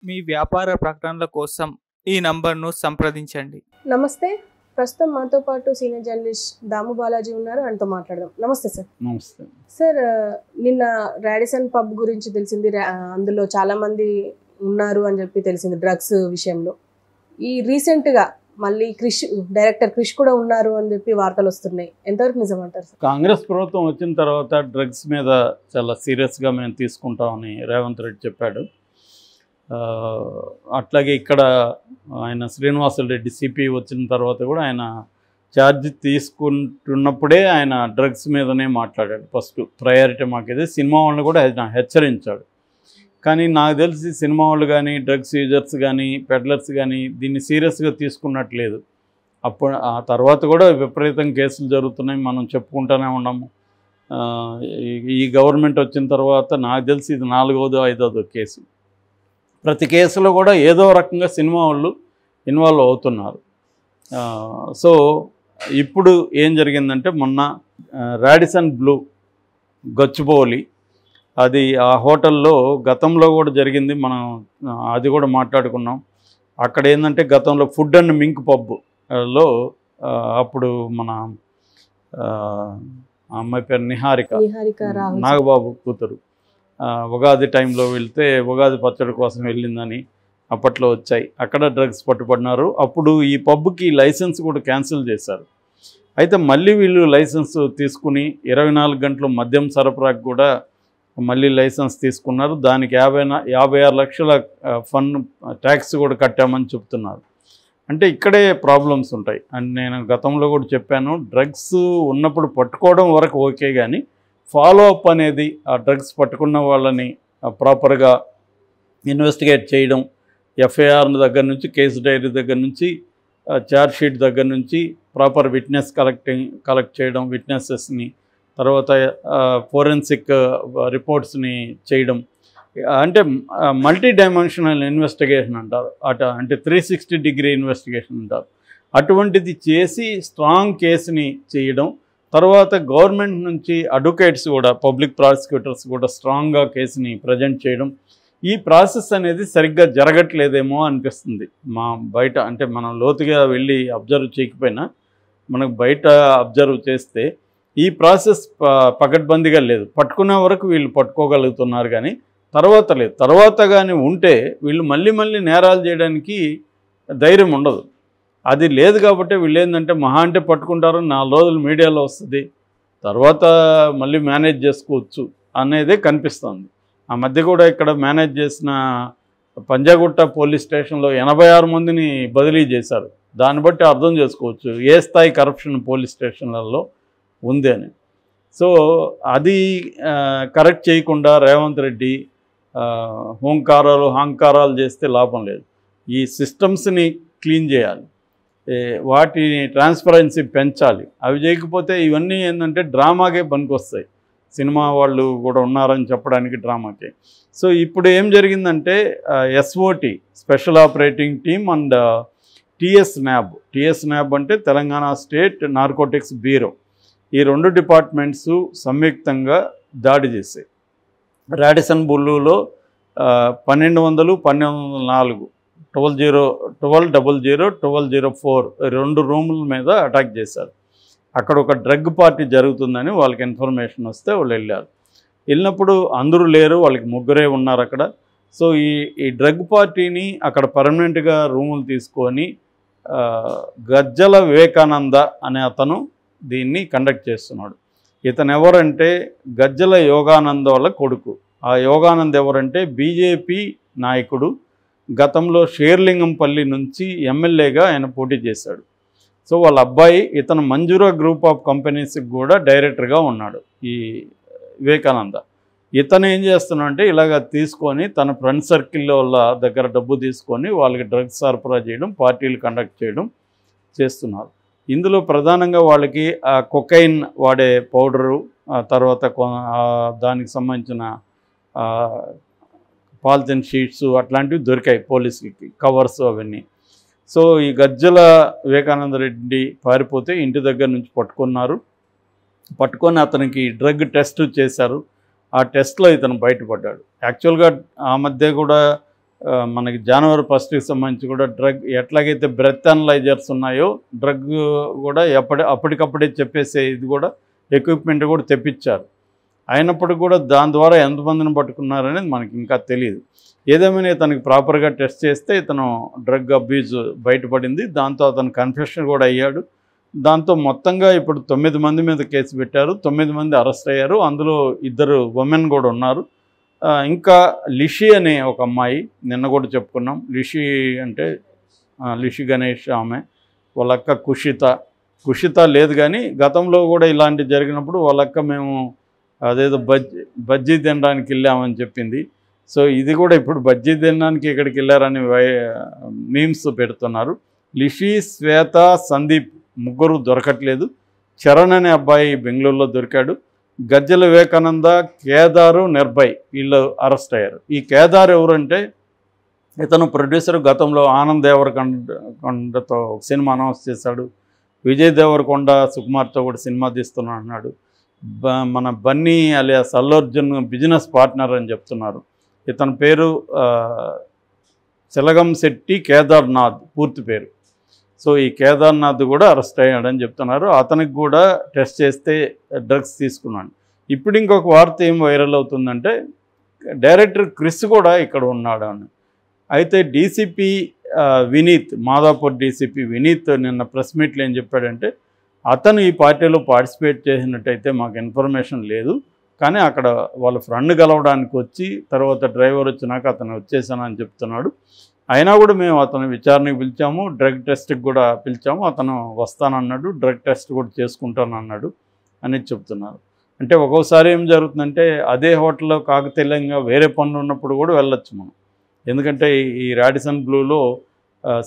మీ వ్యాపార ప్రకటనల కోసం ఈ నంబర్ను సంప్రదించండి. నమస్తే. ప్రస్తుతం మాతో పాటు సీనియర్ జర్నలిస్ట్ దాము బాలాజీ ఉన్నారు. ఆయనతో మాట్లాడదాం. నమస్తే సార్. నమస్తే సార్, నిన్న రాడిసన్ పబ్ గురించి తెలిసింది. అందులో చాలా మంది ఉన్నారు అని చెప్పి తెలిసింది డ్రగ్స్ విషయంలో. ఈ రీసెంట్గా మళ్ళీ డైరెక్టర్ క్రిష్ కూడా ఉన్నారు అని చెప్పి వార్తలు వస్తున్నాయి. ఎంతవరకు నిజం అంటారు సార్? కాంగ్రెస్ ప్రభుత్వం వచ్చిన తర్వాత డ్రగ్స్ మీద చాలా సీరియస్గా మేము తీసుకుంటామని రేవంత్ రెడ్డి చెప్పాడు. అట్లాగే ఇక్కడ ఆయన శ్రీనివాసరెడ్డి సిపి వచ్చిన తర్వాత కూడా ఆయన ఛార్జ్ తీసుకుంటున్నప్పుడే ఆయన డ్రగ్స్ మీదనే మాట్లాడాడు. First priority మాకేది. సినిమా వాళ్ళని కూడా ఆయన హెచ్చరించాడు. కానీ నాకు తెలిసి సినిమా వాళ్ళు కానీ డ్రగ్స్ యూజర్స్ కానీ పెడ్లర్స్ కానీ దీన్ని సీరియస్గా తీసుకున్నట్లేదు. అప్పుడు ఆ తర్వాత కూడా విపరీతం కేసులు జరుగుతున్నాయి, మనం చెప్పుకుంటూనే ఉన్నాము. ఈ గవర్నమెంట్ వచ్చిన తర్వాత నాకు తెలిసి ఇది 4వ 5వ కేసు. ప్రతి కేసులో కూడా ఏదో రకంగా సినిమా వాళ్ళు ఇన్వాల్వ్ అవుతున్నారు. సో ఇప్పుడు ఏం జరిగిందంటే మొన్న రాడిసన్ బ్లూ గచ్చిబౌలి అది ఆ హోటల్లో గతంలో కూడా జరిగింది. మనం అది కూడా మాట్లాడుకున్నాం. అక్కడ ఏంటంటే గతంలో ఫుడ్ అండ్ మింక్ పబ్లో అప్పుడు మన అమ్మాయి పేరు నిహారిక నాగబాబు కూతురు ఉగాది టైంలో వెళ్తే ఉగాది పచ్చడి కోసం వెళ్ళిందని అప్పట్లో వచ్చాయి. అక్కడ డ్రగ్స్ పట్టుబడినారు. అప్పుడు ఈ పబ్కి లైసెన్స్ కూడా క్యాన్సిల్ చేశారు. అయితే మళ్ళీ వీళ్ళు లైసెన్స్ తీసుకుని 24 గంటలు మద్యం సరఫరాకు కూడా మళ్ళీ లైసెన్స్ తీసుకున్నారు. దానికి 56 లక్షల ఫండ్ ట్యాక్స్ కూడా కట్టామని చెప్తున్నారు. అంటే ఇక్కడే ప్రాబ్లమ్స్ ఉంటాయి. అండ్ నేను గతంలో కూడా చెప్పాను, డ్రగ్స్ ఉన్నప్పుడు పట్టుకోవడం వరకు ఓకే, కానీ ఫాలో అప్ అనేది ఆ డ్రగ్స్ పట్టుకున్న వాళ్ళని ప్రాపర్గా ఇన్వెస్టిగేట్ చేయడం, ఎఫ్ఐఆర్ దగ్గర నుంచి కేసు డైరీ దగ్గర నుంచి ఛార్జ్ షీట్ దగ్గర నుంచి ప్రాపర్ విట్నెస్ కలెక్ట్ చేయడం, విట్నెసెస్ని తర్వాత ఫోరెన్సిక్ రిపోర్ట్స్ని చేయడం, అంటే మల్టీ డైమెన్షనల్ ఇన్వెస్టిగేషన్ అంటారు. అంటే 360 డిగ్రీ ఇన్వెస్టిగేషన్ అంటారు. అటువంటిది చేసి స్ట్రాంగ్ కేసుని చేయడం, తర్వాత గవర్నమెంట్ నుంచి అడ్వకేట్స్ కూడా పబ్లిక్ ప్రాసిక్యూటర్స్ కూడా స్ట్రాంగ్గా కేసుని ప్రజెంట్ చేయడం. ఈ ప్రాసెస్ అనేది సరిగ్గా జరగట్లేదేమో అనిపిస్తుంది. బయట అంటే మనం లోతుగా వెళ్ళి అబ్జర్వ్ చేయకపోయినా మనకు బయట అబ్జర్వ్ చేస్తే ఈ ప్రాసెస్ పకడ్బందీగా లేదు. పట్టుకునే వరకు వీళ్ళు పట్టుకోగలుగుతున్నారు, కానీ తర్వాత లేదు. తర్వాత కానీ ఉంటే వీళ్ళు మళ్ళీ నేరాలు చేయడానికి ధైర్యం ఉండదు. అది లేదు కాబట్టి వీళ్ళు ఏంటంటే మహా అంటే పట్టుకుంటారు, 4 రోజులు మీడియాలో వస్తుంది, తర్వాత మళ్ళీ మేనేజ్ చేసుకోవచ్చు అనేదే కనిపిస్తుంది. ఆ మధ్య కూడా ఇక్కడ మేనేజ్ చేసిన పంజాగుట్ట పోలీస్ స్టేషన్లో 86 మందిని బదిలీ చేశారు. దాన్ని బట్టి అర్థం చేసుకోవచ్చు ఏ స్థాయి కరప్షన్ పోలీస్ స్టేషన్లలో ఉంది అని. సో అది కరెక్ట్ చేయకుండా రేవంత్ రెడ్డి హంకారాలు చేస్తే లాభం లేదు. ఈ సిస్టమ్స్ని క్లీన్ చేయాలి, వాటిని ట్రాన్స్పరెన్సీ పెంచాలి. అవి చేయకపోతే ఇవన్నీ ఏంటంటే డ్రామాకే పనికొస్తాయి. సినిమా వాళ్ళు కూడా ఉన్నారని చెప్పడానికి డ్రామాకే. సో ఇప్పుడు ఏం జరిగిందంటే SOT special operating team and TS NAB అంటే తెలంగాణ స్టేట్ నార్కోటిక్స్ బ్యూరో, ఈ 2 డిపార్ట్మెంట్స్ సంయుక్తంగా దాడి చేశాయి. రాడిసన్ బుల్లులో 1200, 1204, 1200, 1204 2 రూముల మీద అటాక్ చేశారు. అక్కడ ఒక డ్రగ్ పార్టీ జరుగుతుందని వాళ్ళకి ఇన్ఫర్మేషన్ వస్తే వాళ్ళు వెళ్ళారు. వెళ్ళినప్పుడు అందరూ లేరు, వాళ్ళకి 3 ఉన్నారు అక్కడ. సో ఈ డ్రగ్ పార్టీని అక్కడ పర్మనెంట్గా రూములు తీసుకొని గజ్జల వివేకానంద అనే అతను దీన్ని కండక్ట్ చేస్తున్నాడు. ఇతను ఎవరంటే గజ్జల యోగానంద వాళ్ళ కొడుకు. ఆ యోగానంద్ ఎవరంటే బీజేపీ నాయకుడు. గతంలో షేర్లింగంపల్లి నుంచి ఎమ్మెల్యేగా ఆయన పోటీ చేశాడు. సో వాళ్ళ అబ్బాయి ఇతను మంజూరా గ్రూప్ ఆఫ్ కంపెనీస్కి కూడా డైరెక్టర్గా ఉన్నాడు ఈ వివేకానంద. ఇతను ఏం చేస్తున్నాడంటే ఇలాగ తీసుకొని తన ఫ్రెండ్ సర్కిల్లో వాళ్ళ దగ్గర డబ్బు తీసుకొని వాళ్ళకి డ్రగ్స్ సరఫరా చేయడం, పార్టీలు కండక్ట్ చేయడం చేస్తున్నారు. ఇందులో ప్రధానంగా వాళ్ళకి కొకైన్ వాడే పౌడరు, తర్వాత దానికి సంబంధించిన పాలిథిన్ షీట్స్ అట్లాంటివి దొరికాయి పోలీసులకి, కవర్స్ అవన్నీ. సో ఈ గజ్జల వివేకానంద రెడ్డి పారిపోతే ఇంటి దగ్గర నుంచి పట్టుకొని అతనికి డ్రగ్ టెస్ట్ చేశారు. ఆ టెస్ట్లో ఇతను బయటపడ్డాడు. యాక్చువల్గా ఆ మధ్య కూడా మనకి జనవరి 1కి సంబంధించి కూడా డ్రగ్ ఎట్లాగైతే బ్రెత్ అనలైజర్స్ ఉన్నాయో డ్రగ్ కూడా అప్పటికప్పుడే చెప్పేసే ఇది కూడా ఎక్విప్మెంట్ కూడా తెప్పించారు. అయినప్పటికీ కూడా దాని ద్వారా ఎంతమందిని పట్టుకున్నారనేది మనకి ఇంకా తెలియదు. ఏదేమైనా ఇతనికి ప్రాపర్గా టెస్ట్ చేస్తే ఇతను డ్రగ్ అబ్యూజ్ బయటపడింది. దాంతో అతను కన్ఫెషన్ కూడా అయ్యాడు. దాంతో మొత్తంగా ఇప్పుడు 9 మంది మీద కేసు పెట్టారు. 9 మంది అరెస్ట్ అయ్యారు. అందులో 2 ఉమెన్ కూడా ఉన్నారు. ఇంకా లిషి అనే ఒక అమ్మాయి, నిన్న కూడా చెప్పుకున్నాం. లిషి అంటే లిషి గణేష్ ఆమె, వాళ్ళ అక్క కుషిత లేదు, కానీ గతంలో కూడా ఇలాంటి జరిగినప్పుడు వాళ్ళ అక్క మేము అదేదో బజ్జీ తినడానికి వెళ్ళామని చెప్పింది. సో ఇది కూడా ఇప్పుడు బజ్జీ తినడానికి ఇక్కడికి వెళ్ళారని మీమ్స్ పెడుతున్నారు. లిషి, శ్వేత, సందీప్ ముగ్గురు దొరకట్లేదు. చరణ్ అనే అబ్బాయి బెంగళూరులో దొరికాడు. గజ్జల వివేకానంద, కేదారు, నిర్భయ్ వీళ్ళు అరెస్ట్ అయ్యారు. ఈ కేదార్ ఎవరంటే ఇతను ప్రొడ్యూసర్. గతంలో ఆనంద్ దేవరకొండతో సినిమా అనౌన్స్ చేశాడు. విజయ్ దేవరకొండ సుకుమార్తో కూడా సినిమా తీస్తున్నా అన్నాడు. మన Bunny alias Allu Arjun business partner అని చెప్తున్నారు. ఇతని పేరు చిలగం శెట్టి కేదార్నాథ్ పూర్తి పేరు. సో ఈ కేదార్నాథ్ కూడా అరెస్ట్ అయ్యాడని చెప్తున్నారు. అతనికి కూడా టెస్ట్ చేస్తే డ్రగ్స్ తీసుకున్నాడు. ఇప్పుడు ఇంకొక వార్త ఏం వైరల్ అవుతుందంటే డైరెక్టర్ క్రిస్ కూడా ఇక్కడ ఉన్నాడు అని. అయితే డీసీపీ వినీత్, మాదాపూర్ డీసీపీ వినీత్ నిన్న ప్రెస్ మీట్లో ఏం చెప్పాడంటే అతను ఈ పార్టీలో పార్టిసిపేట్ చేసినట్టయితే మాకు ఇన్ఫర్మేషన్ లేదు, కానీ అక్కడ వాళ్ళ ఫ్రెండ్ కలవడానికి వచ్చి తర్వాత డ్రైవర్ వచ్చినాక అతను వచ్చేసానని చెప్తున్నాడు. అయినా కూడా మేము అతను విచారణకు పిలిచాము, డ్రగ్ టెస్ట్కి కూడా పిలిచాము. అతను వస్తానన్నాడు, డ్రగ్ టెస్ట్ కూడా చేసుకుంటానన్నాడు అని చెప్తున్నారు. అంటే ఒక్కోసారి ఏం జరుగుతుందంటే అదే హోటల్లో కాకతీయంగా వేరే పనులు ఉన్నప్పుడు కూడా వెళ్ళొచ్చు మనం. ఎందుకంటే ఈ రాడిసన్ బ్లూలో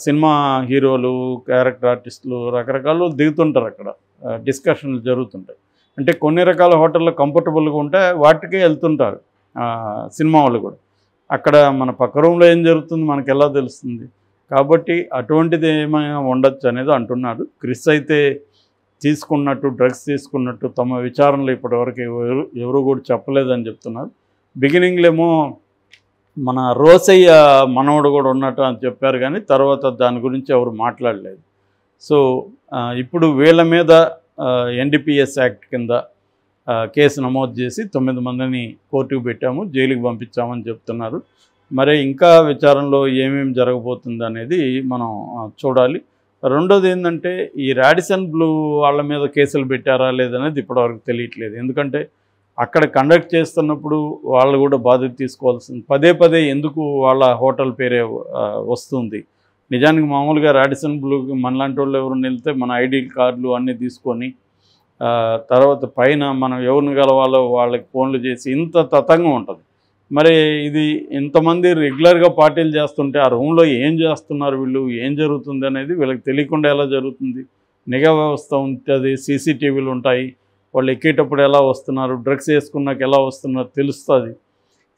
సినిమా హీరోలు, క్యారెక్టర్ ఆర్టిస్టులు రకరకాలు దిగుతుంటారు. అక్కడ డిస్కషన్లు జరుగుతుంటాయి. అంటే కొన్ని రకాల హోటల్లో కంఫర్టబుల్గా ఉంటే వాటికే వెళ్తుంటారు సినిమా వాళ్ళు కూడా. అక్కడ మన పక్క రూమ్లో ఏం జరుగుతుంది మనకు ఎలా తెలుస్తుంది? కాబట్టి అటువంటిది ఏమైనా ఉండొచ్చు అనేది అంటున్నారు. క్రిస్ అయితే తీసుకున్నట్టు, డ్రగ్స్ తీసుకున్నట్టు తమ విచారణలో ఇప్పటివరకు ఎవరు కూడా చెప్పలేదని చెప్తున్నారు. బిగినింగ్లో ఏమో మన రోసయ్య మనవడు కూడా ఉన్నట్టు అని చెప్పారు, కానీ తర్వాత దాని గురించి ఎవరు మాట్లాడలేదు. సో ఇప్పుడు వీళ్ళ మీద ఎన్డీపీఎస్ యాక్ట్ కింద కేసు నమోదు చేసి 9 మందిని కోర్టుకు పెట్టాము, జైలుకి పంపించామని చెప్తున్నారు. మరి ఇంకా విచారణలో ఏమేమి జరగబోతుంది అనేది మనం చూడాలి. రెండోది ఏంటంటే ఈ రాడిసన్ బ్లూ వాళ్ళ మీద కేసులు పెట్టారా లేదనేది ఇప్పటివరకు తెలియట్లేదు. ఎందుకంటే అక్కడ కండక్ట్ చేస్తున్నప్పుడు వాళ్ళు కూడా బాధ్యత తీసుకోవాల్సింది. పదే ఎందుకు వాళ్ళ హోటల్ పేరే వస్తుంది? నిజానికి మామూలుగా రాడిసన్ బ్లూకి మనలాంటి వాళ్ళు ఎవరు వెళ్తే మన ఐడి కార్డులు అన్నీ తీసుకొని తర్వాత పైన మనం ఎవరిని కలవాలో వాళ్ళకి ఫోన్లు చేసి ఇంత తతంగం ఉంటుంది. మరి ఇది ఇంతమంది రెగ్యులర్గా పార్టీలు చేస్తుంటే ఆ రూమ్లో ఏం చేస్తున్నారు వీళ్ళు, ఏం జరుగుతుంది అనేది వీళ్ళకి తెలియకుండా ఎలా జరుగుతుంది? నిఘా వ్యవస్థ ఉంటుంది, సీసీటీవీలు ఉంటాయి, వాళ్ళు ఎక్కేటప్పుడు ఎలా వస్తున్నారు, డ్రగ్స్ వేసుకున్నాక ఎలా వస్తున్నారు తెలుస్తుంది.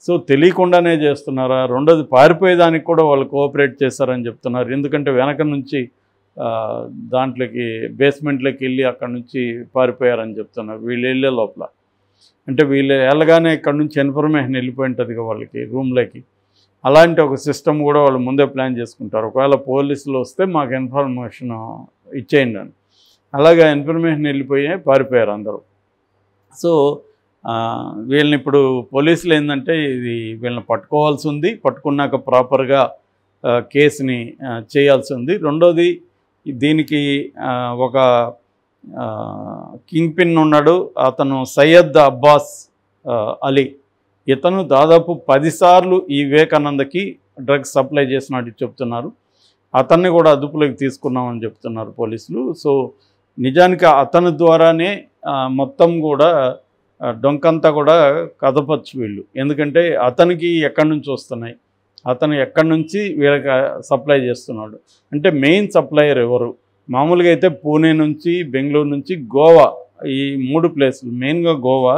సో తెలియకుండానే చేస్తున్నారా? రెండోది పారిపోయేదానికి కూడా వాళ్ళు కోఆపరేట్ చేశారని చెప్తున్నారు. ఎందుకంటే వెనక నుంచి దాంట్లోకి బేస్మెంట్లోకి వెళ్ళి అక్కడ నుంచి పారిపోయారని చెప్తున్నారు వీళ్ళు వెళ్ళే లోపల. అంటే వీళ్ళు వెళ్ళగానే ఇక్కడ నుంచి ఇన్ఫర్మేషన్ వెళ్ళిపోయి ఉంటుంది వాళ్ళకి రూమ్లోకి. అలాంటి ఒక సిస్టమ్ కూడా వాళ్ళు ముందే ప్లాన్ చేసుకుంటారు. ఒకవేళ పోలీసులు వస్తే మాకు ఇన్ఫర్మేషన్ ఇచ్చేయండి అని. అలాగా ఇన్ఫర్మేషన్ వెళ్ళిపోయి పారిపోయారు అందరూ. సో వీళ్ళని ఇప్పుడు పోలీసులు ఏంటంటే ఇది వీళ్ళని పట్టుకోవాల్సి ఉంది, పట్టుకున్నాక ప్రాపర్గా కేసుని చేయాల్సి ఉంది. రెండోది దీనికి ఒక కింగ్ పిన్ ఉన్నాడు, అతను సయ్యద్ అబ్బాస్ అలీ. ఇతను దాదాపు 10 సార్లు ఈ వివేకానందకి డ్రగ్స్ సప్లై చేసినట్టు చెప్తున్నారు. అతన్ని కూడా అదుపులోకి తీసుకున్నామని చెప్తున్నారు పోలీసులు. సో నిజానికి అతని ద్వారానే మొత్తం కూడా డొంకంతా కూడా కదపచ్చు వీళ్ళు. ఎందుకంటే అతనికి ఎక్కడి నుంచి వస్తున్నాయి, అతను ఎక్కడి నుంచి వీళ్ళకి సప్లై చేస్తున్నాడు అంటే మెయిన్ సప్లయర్ ఎవరు? మామూలుగా అయితే పూణే నుంచి, బెంగళూరు నుంచి, గోవా, ఈ 3 ప్లేసులు మెయిన్గా గోవా,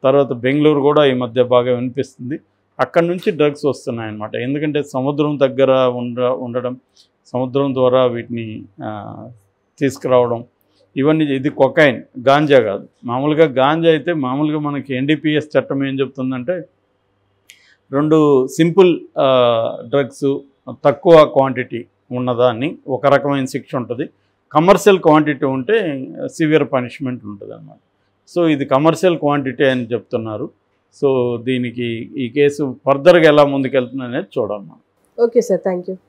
తర్వాత బెంగళూరు కూడా ఈ మధ్య బాగా వినిపిస్తుంది. అక్కడి నుంచి డ్రగ్స్ వస్తున్నాయన్నమాట. ఎందుకంటే సముద్రం దగ్గర ఉండడం, సముద్రం ద్వారా వీటిని తీసుకురావడం, ఇవన్నీ. ఇది కొకైన్, గాంజా కాదు. మామూలుగా గాంజా అయితే మామూలుగా మనకి ఎన్డీపీఎస్ చట్టం ఏం చెప్తుందంటే రెండు సింపుల్ డ్రగ్స్ తక్కువ క్వాంటిటీ ఉన్నదాన్ని ఒక రకమైన శిక్ష ఉంటుంది, కమర్షియల్ క్వాంటిటీ ఉంటే సివియర్ పనిష్మెంట్ ఉంటుంది అన్నమాట. సో ఇది కమర్షియల్ క్వాంటిటీ అని చెప్తున్నారు. సో దీనికి ఈ కేసు ఫర్దర్గా ఎలా ముందుకెళ్తుంది అనేది చూడాలి. Okay sir, thank you.